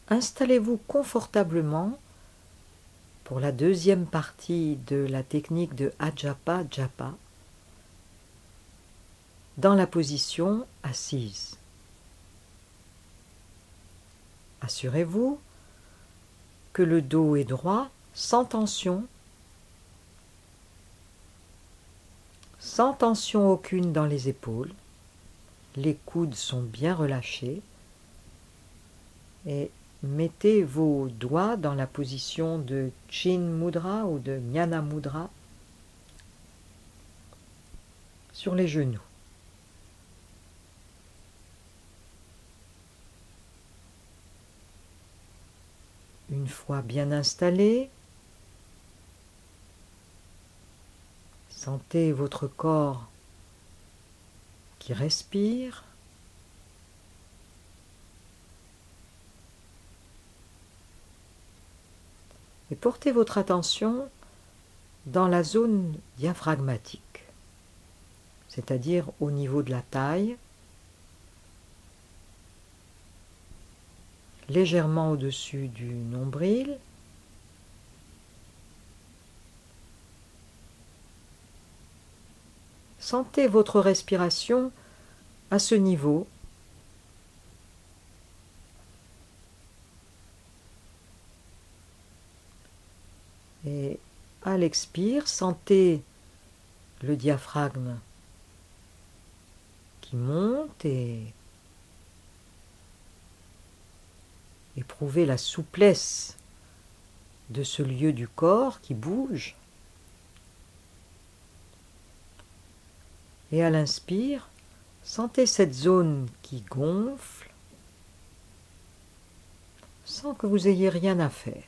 installez-vous confortablement pour la deuxième partie de la technique de Ajapa Japa dans la position assise. Assurez-vous que le dos est droit, sans tension aucune dans les épaules. Les coudes sont bien relâchés et mettez vos doigts dans la position de Chin Mudra ou de Jnana Mudra sur les genoux. Une fois bien installé, sentez votre corps qui respire. Et portez votre attention dans la zone diaphragmatique, c'est-à-dire au niveau de la taille, légèrement au-dessus du nombril. Sentez votre respiration à ce niveau. Et à l'expire, sentez le diaphragme qui monte et éprouvez la souplesse de ce lieu du corps qui bouge. Et à l'inspire, sentez cette zone qui gonfle sans que vous ayez rien à faire.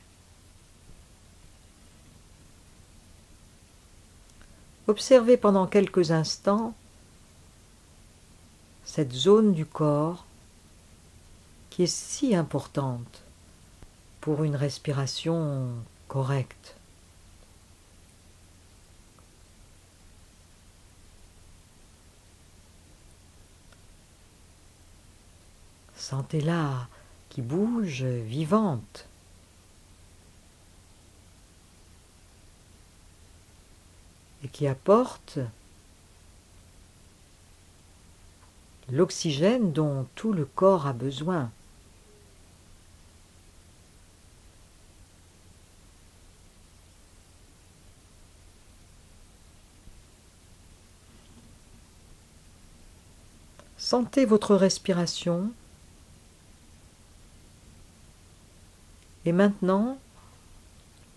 Observez pendant quelques instants cette zone du corps qui est si importante pour une respiration correcte. Sentez-la qui bouge, vivante. Et qui apporte l'oxygène dont tout le corps a besoin. Sentez votre respiration. Et maintenant,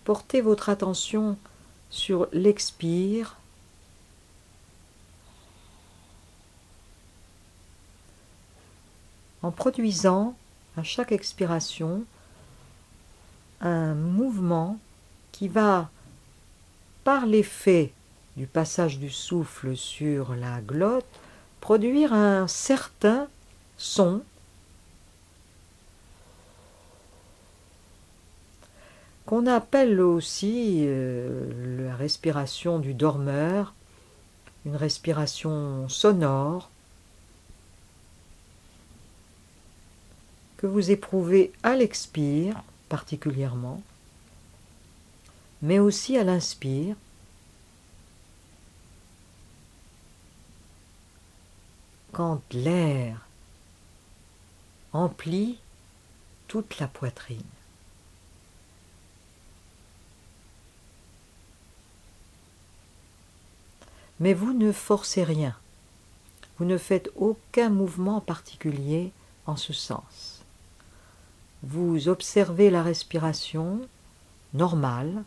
portez votre attention sur l'expire. En produisant à chaque expiration un mouvement qui va, par l'effet du passage du souffle sur la glotte, produire un certain son qu'on appelle aussi la respiration du dormeur, une respiration sonore que vous éprouvez à l'expire particulièrement, mais aussi à l'inspire. Quand l'air emplit toute la poitrine. Mais vous ne forcez rien, vous ne faites aucun mouvement particulier en ce sens. Vous observez la respiration normale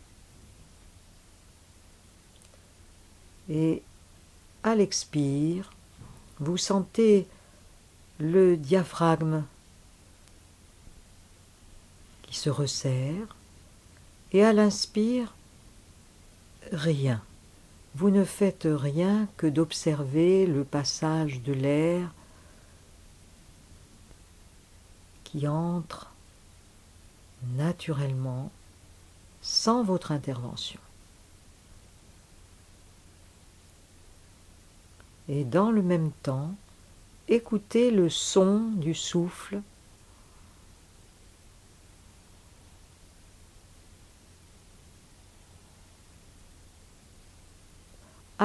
et à l'expire, vous sentez le diaphragme qui se resserre et à l'inspire, rien. Vous ne faites rien que d'observer le passage de l'air qui entre naturellement sans votre intervention. Et dans le même temps, écoutez le son du souffle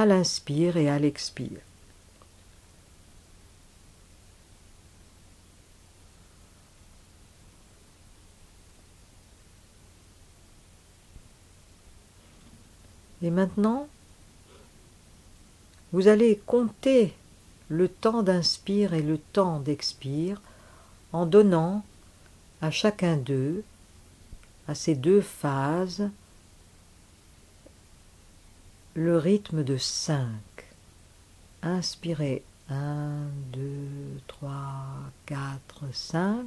à l'inspire et à l'expire. Et maintenant, vous allez compter le temps d'inspire et le temps d'expire en donnant à chacun d'eux, à ces deux phases, le rythme de 5. Inspirez 1, 2, 3, 4, 5.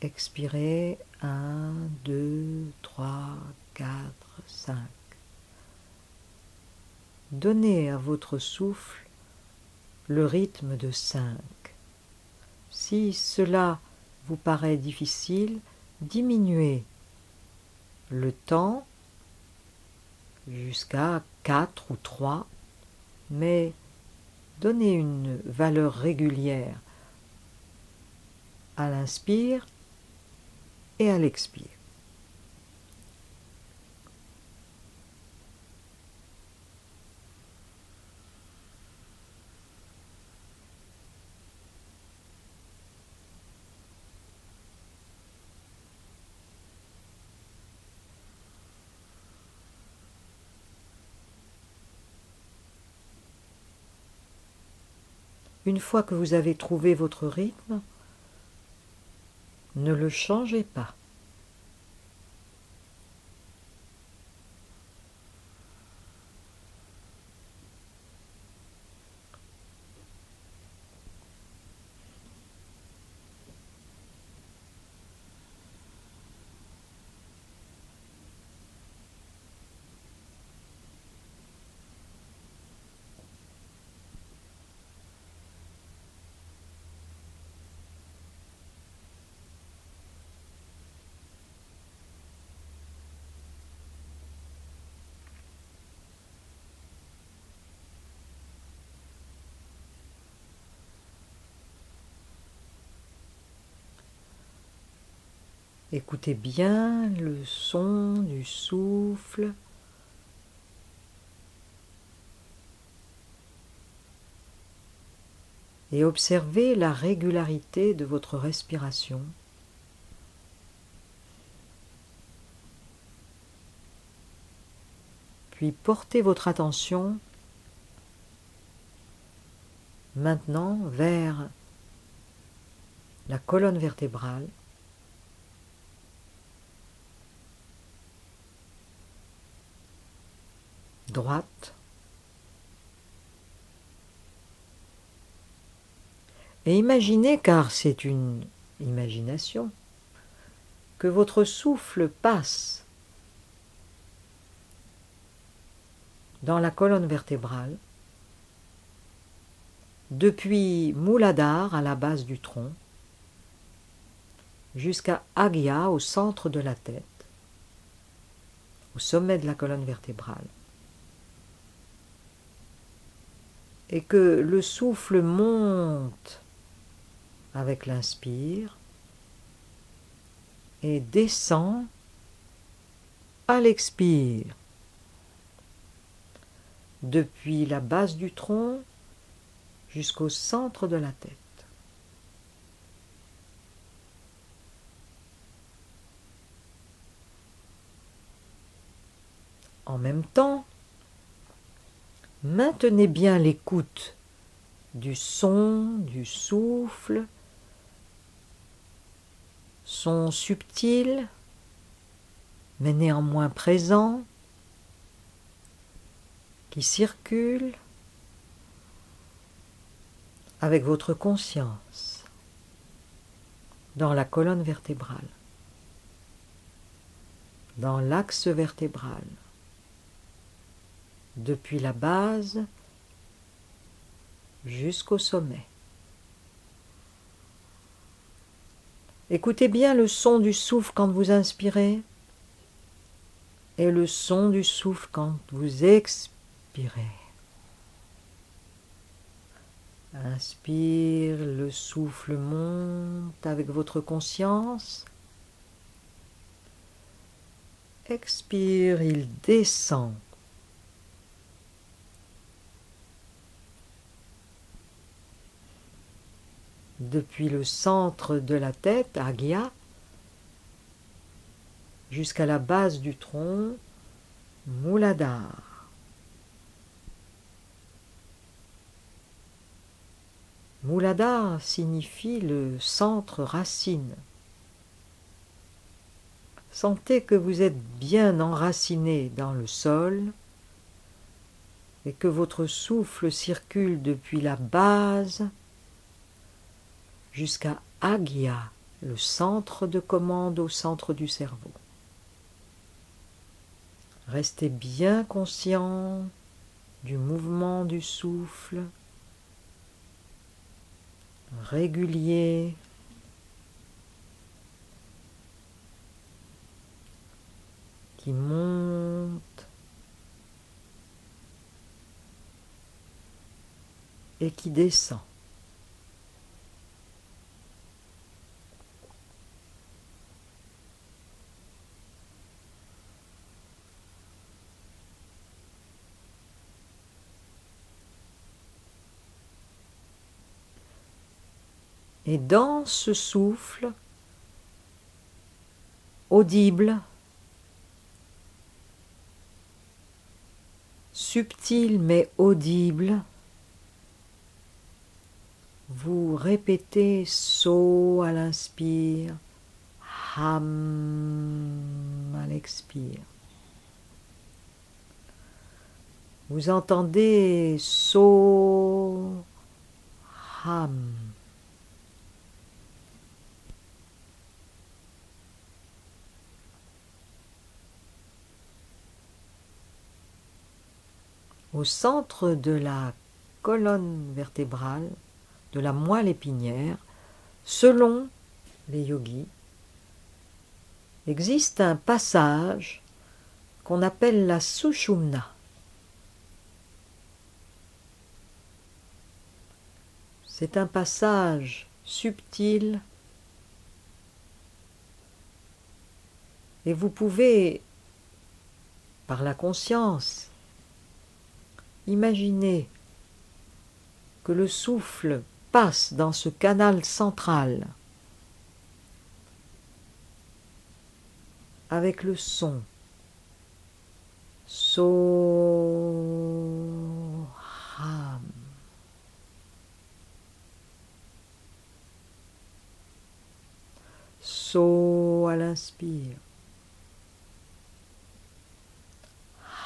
Expirez 1, 2, 3, 4, 5. Donnez à votre souffle le rythme de 5. Si cela vous paraît difficile, diminuez le temps jusqu'à 4 ou 3, mais donnez une valeur régulière à l'inspire et à l'expire. Une fois que vous avez trouvé votre rythme, ne le changez pas. Écoutez bien le son du souffle. Et observez la régularité de votre respiration. Puis portez votre attention maintenant vers la colonne vertébrale. Droite. Et imaginez, car c'est une imagination, que votre souffle passe dans la colonne vertébrale, depuis Muladhara à la base du tronc, jusqu'à Agya au centre de la tête, au sommet de la colonne vertébrale. Et que le souffle monte avec l'inspire et descend à l'expire, depuis la base du tronc jusqu'au centre de la tête. En même temps, maintenez bien l'écoute du son, du souffle, son subtil, mais néanmoins présent, qui circule avec votre conscience dans la colonne vertébrale, dans l'axe vertébral, depuis la base jusqu'au sommet. Écoutez bien le son du souffle quand vous inspirez et le son du souffle quand vous expirez. Inspire, le souffle monte avec votre conscience. Expire, il descend depuis le centre de la tête, Agya, jusqu'à la base du tronc, Muladhara. Muladhara signifie le centre racine. Sentez que vous êtes bien enraciné dans le sol et que votre souffle circule depuis la base jusqu'à Agya, le centre de commande au centre du cerveau. Restez bien conscient du mouvement du souffle, régulier, qui monte et qui descend. Et dans ce souffle, audible, subtil mais audible, vous répétez So à l'inspire, Ham à l'expire. Vous entendez So, Ham. Au centre de la colonne vertébrale, de la moelle épinière, selon les yogis, existe un passage qu'on appelle la Sushumna. C'est un passage subtil et vous pouvez, par la conscience, imaginer que le souffle passe dans ce canal central avec le son So Ham. So à l'inspire.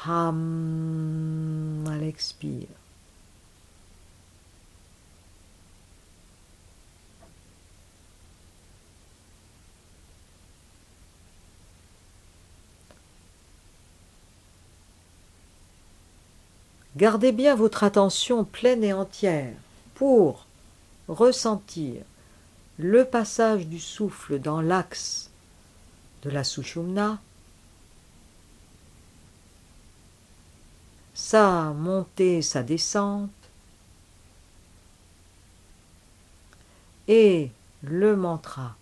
Ham à l'expire. Gardez bien votre attention pleine et entière pour ressentir le passage du souffle dans l'axe de la Sushumna, sa montée, sa descente, et le mantra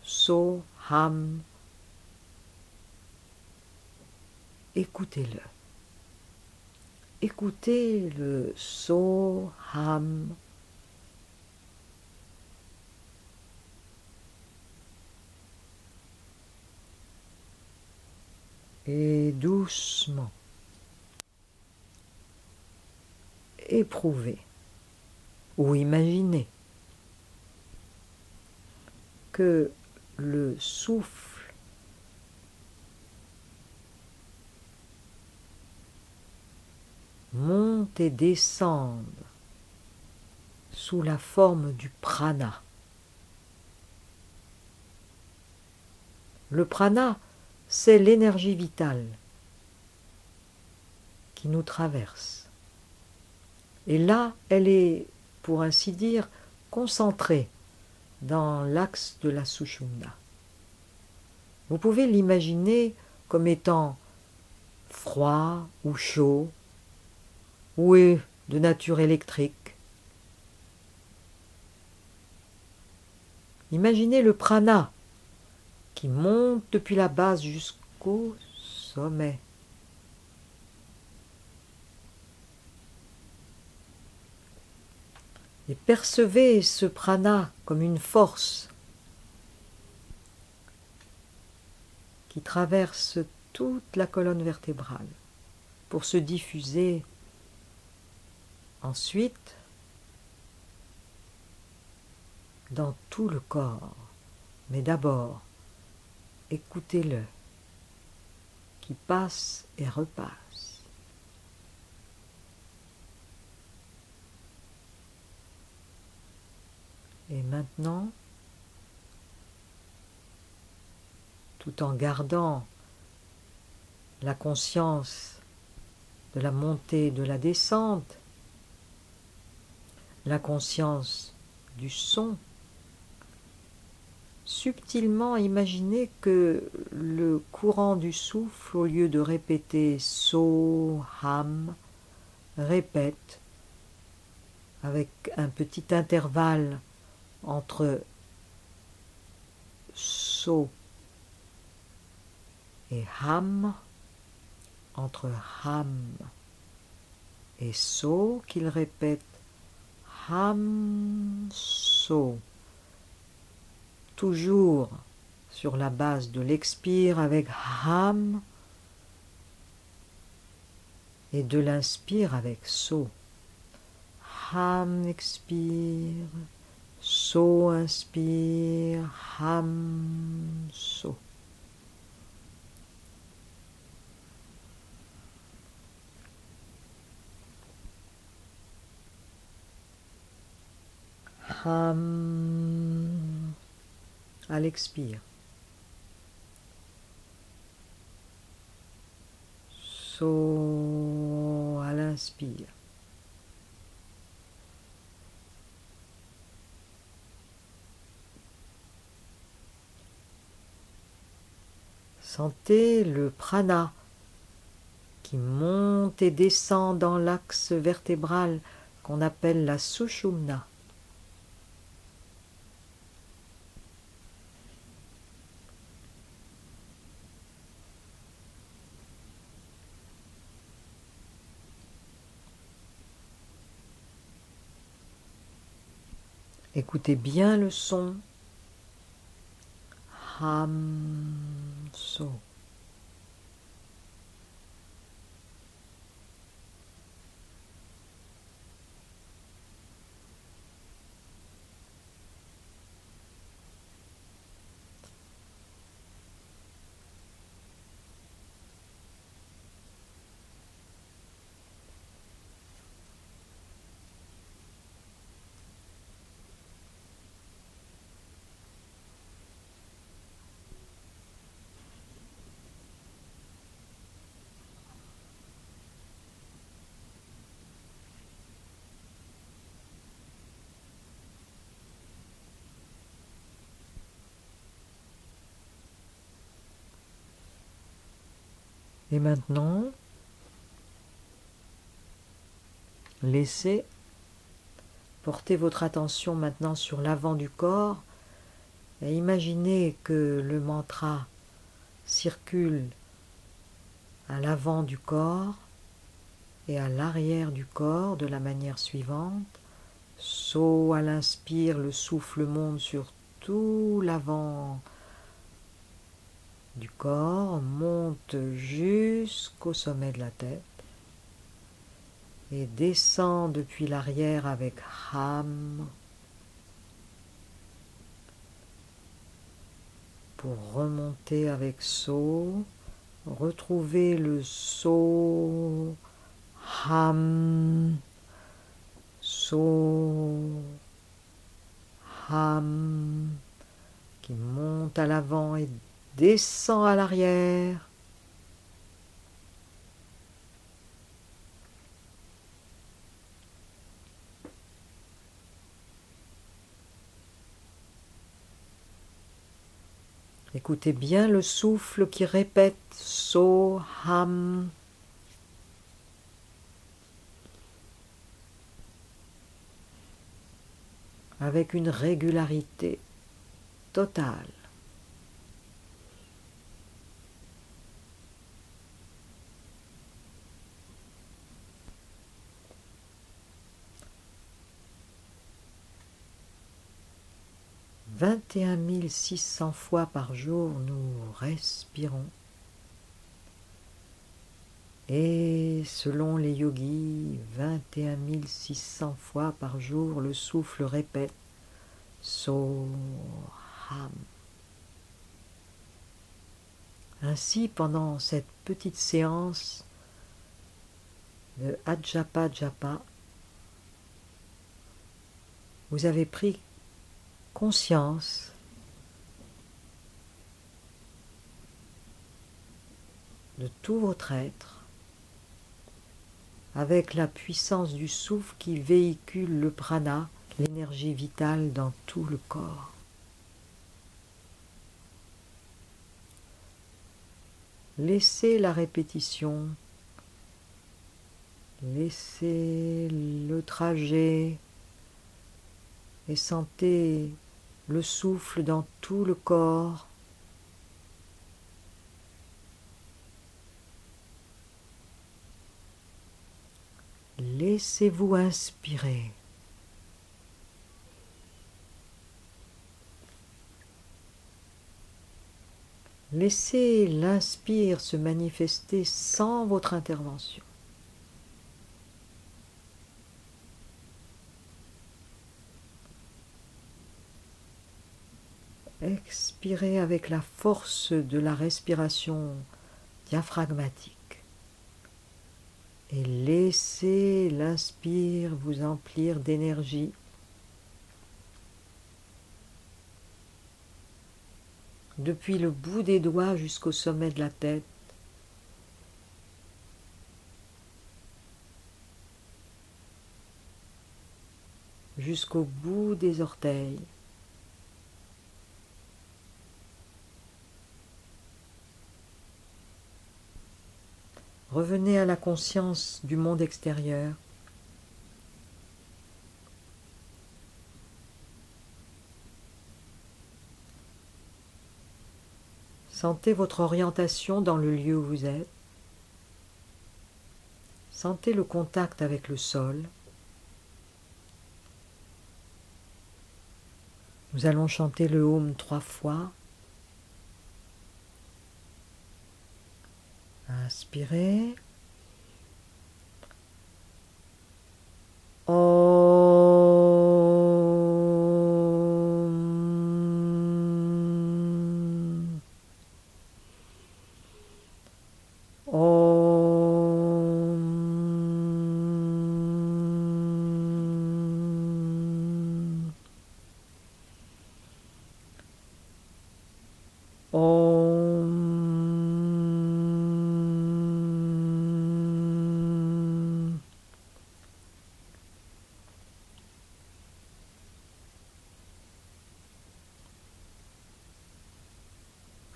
So Ham. Écoutez-le. Écoutez le So Ham. Et doucement, éprouvez ou imaginez que le souffle monte et descende sous la forme du prana. Le prana, c'est l'énergie vitale qui nous traverse. Et là, elle est, pour ainsi dire, concentrée dans l'axe de la Sushumna. Vous pouvez l'imaginer comme étant froid ou chaud, ou de nature électrique. Imaginez le prana qui monte depuis la base jusqu'au sommet. Et percevez ce prana comme une force qui traverse toute la colonne vertébrale pour se diffuser ensuite dans tout le corps. Mais d'abord, écoutez-le, qui passe et repasse. Et maintenant, tout en gardant la conscience de la montée et de la descente, la conscience du son, subtilement imaginez que le courant du souffle, au lieu de répéter so, ham, répète avec un petit intervalle entre so et ham, entre ham et so, qu'il répète ham, so, toujours sur la base de l'expire avec ham et de l'inspire avec so. Ham expire, so inspire, ham, so. Ham à l'expire. So à l'inspire. Sentez le prana qui monte et descend dans l'axe vertébral qu'on appelle la sushumna. Écoutez bien le son. Ham, so. Et maintenant, laissez porter votre attention maintenant sur l'avant du corps et imaginez que le mantra circule à l'avant du corps et à l'arrière du corps de la manière suivante. So à l'inspire, le souffle monte sur tout l'avant du corps, monte jusqu'au sommet de la tête et descend depuis l'arrière avec ham pour remonter avec so, retrouver le so, ham, so, ham, qui monte à l'avant et descend à l'arrière. Écoutez bien le souffle qui répète so, ham. Avec une régularité totale. 21 600 fois par jour, nous respirons. Et selon les yogis, 21 600 fois par jour, le souffle répète Soham. Ainsi, pendant cette petite séance de Ajapa Japa, vous avez pris conscience de tout votre être avec la puissance du souffle qui véhicule le prana, l'énergie vitale dans tout le corps. Laissez la répétition, laissez le trajet et sentez le souffle dans tout le corps. Laissez-vous inspirer. Laissez l'inspire se manifester sans votre intervention. Expirez avec la force de la respiration diaphragmatique. Et laissez l'inspire vous emplir d'énergie. Depuis le bout des doigts jusqu'au sommet de la tête. Jusqu'au bout des orteils. Revenez à la conscience du monde extérieur. Sentez votre orientation dans le lieu où vous êtes. Sentez le contact avec le sol. Nous allons chanter le Om 3 fois. Inspirez.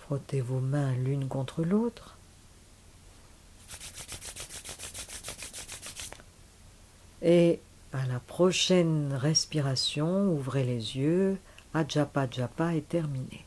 Frottez vos mains l'une contre l'autre. Et à la prochaine respiration, ouvrez les yeux. Ajapa Japa est terminé.